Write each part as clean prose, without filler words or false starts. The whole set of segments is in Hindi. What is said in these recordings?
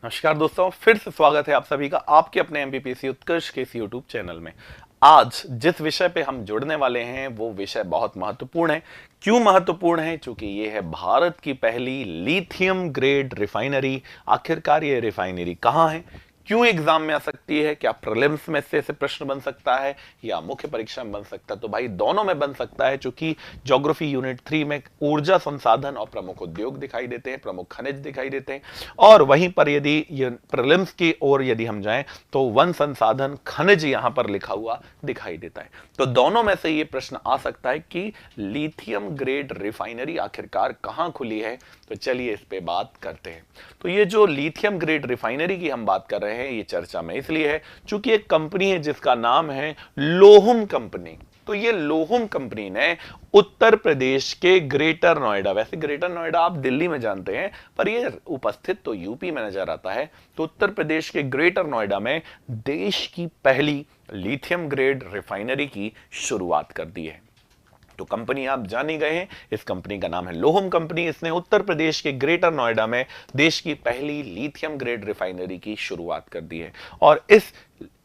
नमस्कार दोस्तों, फिर से स्वागत है आप सभी का आपके अपने एमपीपीसी उत्कर्ष के इस यूट्यूब चैनल में। आज जिस विषय पे हम जुड़ने वाले हैं वो विषय बहुत महत्वपूर्ण है। क्यों महत्वपूर्ण है? क्योंकि ये है भारत की पहली लिथियम ग्रेड रिफाइनरी। आखिरकार ये रिफाइनरी कहाँ है, क्यों एग्जाम में आ सकती है, क्या प्रीलिम्स में से प्रश्न बन सकता है या मुख्य परीक्षा में बन सकता है? तो भाई दोनों में बन सकता है, क्योंकि ज्योग्राफी यूनिट 3 में ऊर्जा संसाधन और प्रमुख उद्योग दिखाई देते हैं, प्रमुख खनिज दिखाई देते हैं। और वहीं पर यदि ये प्रीलिम्स की ओर यदि हम जाएं तो वन संसाधन खनिज यहां पर लिखा हुआ दिखाई देता है। तो दोनों में से ये प्रश्न आ सकता है कि लिथियम ग्रेड रिफाइनरी आखिरकार कहां खुली है। तो चलिए इस पे बात करते हैं। तो ये जो लिथियम ग्रेड रिफाइनरी की हम बात कर रहे हैं, ये चर्चा में इसलिए है क्योंकि एक कंपनी है जिसका नाम है लोहुम कंपनी। तो ये लोहुम कंपनी ने उत्तर प्रदेश के ग्रेटर नोएडा, वैसे ग्रेटर नोएडा आप दिल्ली में जानते हैं पर ये उपस्थित तो यूपी में नजर आता है, तो उत्तर प्रदेश के ग्रेटर नोएडा में देश की पहली लिथियम ग्रेड रिफाइनरी की शुरुआत कर दी है। तो कंपनी आप जान ही गए हैं, इस कंपनी का नाम है लोहुम कंपनी। इसने उत्तर प्रदेश के ग्रेटर नोएडा में देश की पहली लिथियम ग्रेड रिफाइनरी की शुरुआत कर दी है। और इस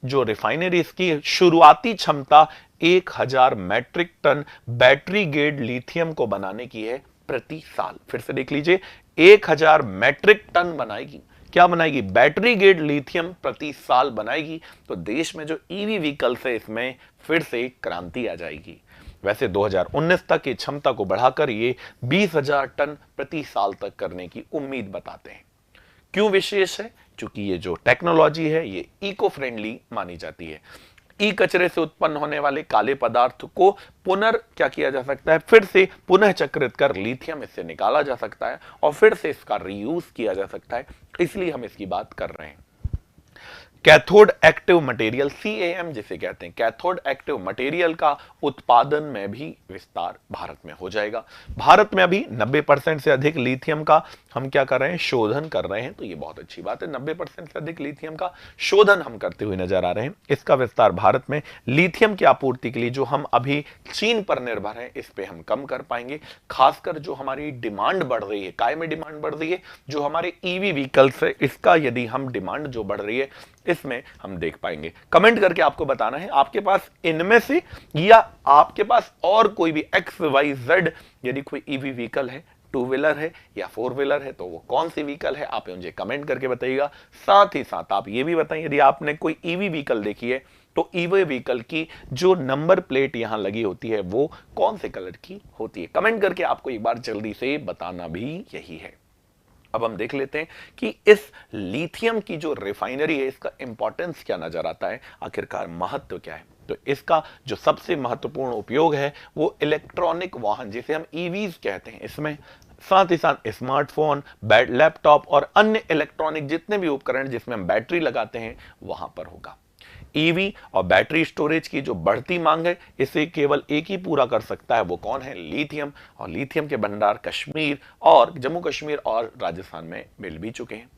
जो रिफाइनरी, इसकी शुरुआती क्षमता 1000 metric tonne battery grade lithium को बनाने की है प्रति साल। फिर से देख लीजिए, 1000 मैट्रिक टन बनाएगी। क्या बनाएगी? बैटरी ग्रेड लिथियम प्रति साल बनाएगी। तो देश में जो ईवी व्हीकल्स है इसमें फिर से क्रांति आ जाएगी। वैसे 2019 तक की क्षमता को बढ़ाकर ये 20,000 टन प्रति साल तक करने की उम्मीद बताते हैं। क्यों विशेष है? क्योंकि ये जो टेक्नोलॉजी है ये इको फ्रेंडली मानी जाती है। ई कचरे से उत्पन्न होने वाले काले पदार्थ को क्या किया जा सकता है, फिर से पुनः चक्रित कर लिथियम इससे निकाला जा सकता है और फिर से इसका रीयूज किया जा सकता है। इसलिए हम इसकी बात कर रहे हैं। कैथोड एक्टिव मटेरियल, CAM जिसे कहते हैं, कैथोड एक्टिव मटेरियल का उत्पादन में भी विस्तार भारत में हो जाएगा। भारत में अभी 90% से अधिक लिथियम का हम क्या कर रहे हैं? शोधन कर रहे हैं। तो ये बहुत अच्छी बात है, 90% से अधिक लिथियम का शोधन हम करते हुए नजर आ रहे हैं। इसका विस्तार भारत में लिथियम की आपूर्ति के लिए जो हम अभी चीन पर निर्भर हैं, इस पे हम कम कर पाएंगे। खासकर जो हमारी डिमांड बढ़ रही है, काय में डिमांड बढ़ रही है, जो हमारे ईवी व्हीकल्स है, इसका यदि हम डिमांड जो बढ़ रही है इसमें हम देख पाएंगे। कमेंट करके आपको बताना है आपके पास इनमें से या आपके पास और कोई भी XYZ यदि कोई ईवी व्हीकल है, टू व्हीलर है या फोर व्हीलर है, तो वो कौन सी व्हीकल है आप मुझे कमेंट करके बताइएगा। साथ ही साथ आप ये भी बताइए यदि आपने कोई ईवी व्हीकल देखी है तो ईवी व्हीकल की जो नंबर प्लेट यहां लगी होती है वो कौन से कलर की होती है। कमेंट करके आपको एक बार जल्दी से बताना भी यही है। अब हम देख लेते हैं कि इस लिथियम की जो रिफाइनरी है इसका इंपॉर्टेंस क्या नजर आता है, आखिरकार महत्व क्या है। तो इसका जो सबसे महत्वपूर्ण उपयोग है वो इलेक्ट्रॉनिक वाहन, जिसे हम ईवीज कहते हैं, इसमें साथ ही साथ स्मार्टफोन, लैपटॉप और अन्य इलेक्ट्रॉनिक जितने भी उपकरण जिसमें हम बैटरी लगाते हैं वहां पर होगा। ईवी और बैटरी स्टोरेज की जो बढ़ती मांग है इसे केवल एक ही पूरा कर सकता है, वो कौन है? लिथियम। और लिथियम के भंडार कश्मीर और जम्मू कश्मीर और राजस्थान में मिल भी चुके हैं।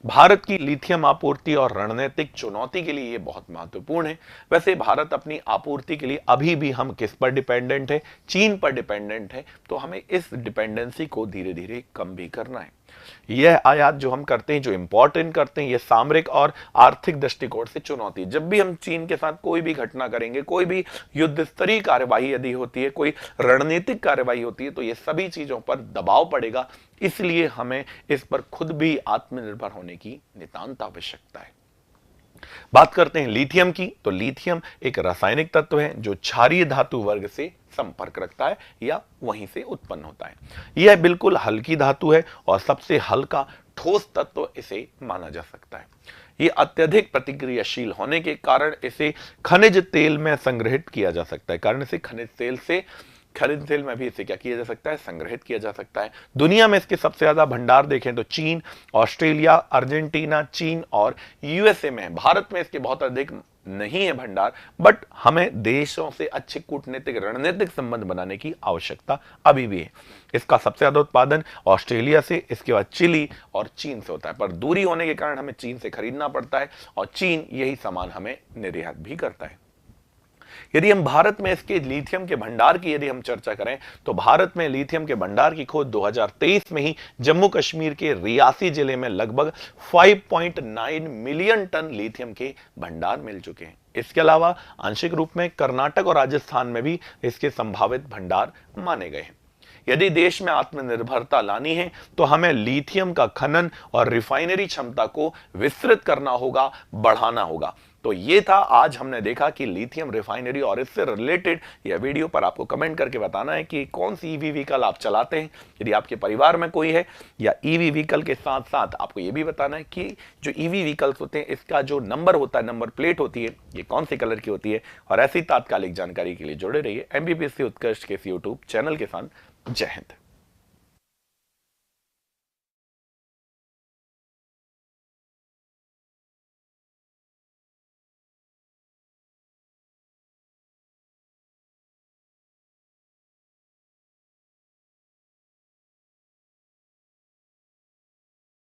भारत की लिथियम आपूर्ति और रणनीतिक चुनौती के लिए ये बहुत महत्वपूर्ण है। वैसे भारत अपनी आपूर्ति के लिए अभी भी हम किस पर डिपेंडेंट है? चीन पर डिपेंडेंट है। तो हमें इस डिपेंडेंसी को धीरे धीरे कम भी करना है। यह आयात जो हम करते हैं, जो इंपॉर्टेंट करते हैं, यह सामरिक और आर्थिक दृष्टिकोण से चुनौती। जब भी हम चीन के साथ कोई भी घटना करेंगे, कोई भी युद्ध स्तरीय कार्यवाही यदि होती है, कोई रणनीतिक कार्यवाही होती है, तो ये सभी चीजों पर दबाव पड़ेगा। इसलिए हमें इस पर खुद भी आत्मनिर्भर होने की नितांत आवश्यकता है। बात करते हैं लिथियम की। तो लिथियम एक रासायनिक तत्व है जो क्षारीय धातु वर्ग से संपर्क रखता है या वहीं से उत्पन्न होता है। यह बिल्कुल हल्की धातु है और सबसे हल्का ठोस तत्व इसे माना जा सकता है। यह अत्यधिक प्रतिक्रियाशील होने के कारण इसे खनिज तेल में संग्रहित किया जा सकता है। कारण इसे खनिज तेल में भी इसे क्या किया जा सकता है? संग्रहित किया जा सकता है। दुनिया में इसके सबसे ज्यादा भंडार देखें तो चीन, ऑस्ट्रेलिया, अर्जेंटीना, चीन और USA में है। भारत में इसके बहुत अधिक नहीं है भंडार, बट हमें देशों से अच्छे कूटनीतिक रणनीतिक संबंध बनाने की आवश्यकता अभी भी है। इसका सबसे ज्यादा उत्पादन ऑस्ट्रेलिया से, इसके बाद चिली और चीन से होता है, पर दूरी होने के कारण हमें चीन से खरीदना पड़ता है और चीन यही सामान हमें निर्यात भी करता है। यदि हम भारत में इसके लिथियम के भंडार की यदि हम चर्चा करें तो भारत में लिथियम के भंडार की खोज 2023 में ही जम्मू कश्मीर के रियासी जिले में लगभग 5.9 मिलियन टन लिथियम के भंडार मिल चुके हैं। इसके अलावा आंशिक रूप में कर्नाटक और राजस्थान में भी इसके संभावित भंडार माने गए हैं। यदि देश में आत्मनिर्भरता लानी है तो हमें लिथियम का खनन और रिफाइनरी क्षमता को विस्तृत करना होगा, बढ़ाना होगा। तो ये था, आज हमने देखा कि लिथियम रिफाइनरी और इससे रिलेटेड यह वीडियो पर आपको कमेंट करके बताना है कि कौन सी ईवी व्हीकल आप चलाते हैं, यदि आपके परिवार में कोई है, या ईवी व्हीकल के साथ साथ आपको यह भी बताना है कि जो ईवी व्हीकल्स होते हैं इसका जो नंबर होता है, नंबर प्लेट होती है, ये कौन सी कलर की होती है। और ऐसी तात्कालिक जानकारी के लिए जुड़े रहिए एमबीपीएससी उत्कर्ष के यूट्यूब चैनल के साथ। जय हिंद।